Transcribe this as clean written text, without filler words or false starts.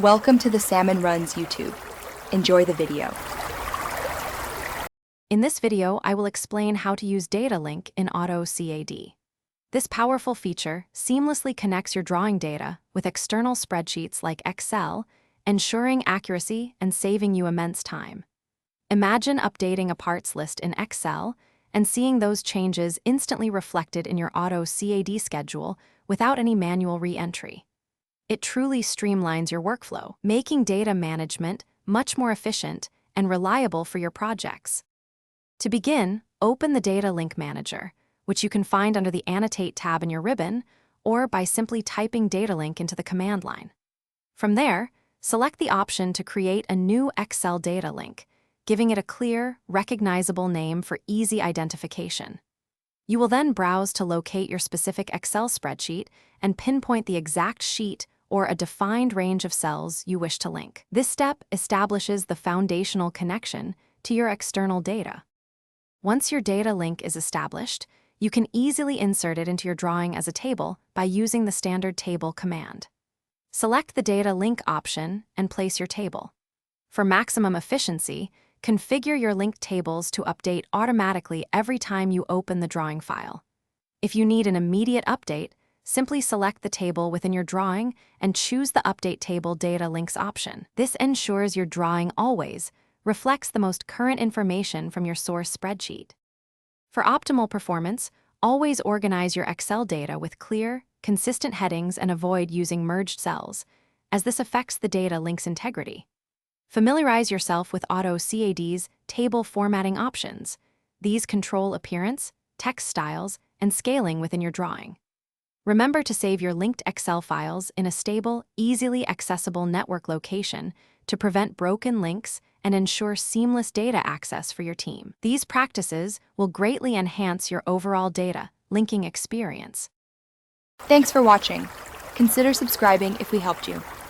Welcome to the Salmon Runs YouTube. Enjoy the video. In this video, I will explain how to use Data Link in AutoCAD. This powerful feature seamlessly connects your drawing data with external spreadsheets like Excel, ensuring accuracy and saving you immense time. Imagine updating a parts list in Excel and seeing those changes instantly reflected in your AutoCAD schedule without any manual re-entry. It truly streamlines your workflow, making data management much more efficient and reliable for your projects. To begin, open the Data Link Manager, which you can find under the Annotate tab in your ribbon, or by simply typing Data Link into the command line. From there, select the option to create a new Excel data link, giving it a clear, recognizable name for easy identification. You will then browse to locate your specific Excel spreadsheet and pinpoint the exact sheet or a defined range of cells you wish to link. This step establishes the foundational connection to your external data. Once your data link is established, you can easily insert it into your drawing as a table by using the standard table command. Select the Data Link option and place your table. For maximum efficiency, configure your linked tables to update automatically every time you open the drawing file. If you need an immediate update, simply select the table within your drawing and choose the Update Table Data Links option. This ensures your drawing always reflects the most current information from your source spreadsheet. For optimal performance, always organize your Excel data with clear, consistent headings and avoid using merged cells, as this affects the data link's integrity. Familiarize yourself with AutoCAD's table formatting options. These control appearance, text styles, and scaling within your drawing. Remember to save your linked Excel files in a stable, easily accessible network location to prevent broken links and ensure seamless data access for your team. These practices will greatly enhance your overall data linking experience. Thanks for watching. Consider subscribing if we helped you.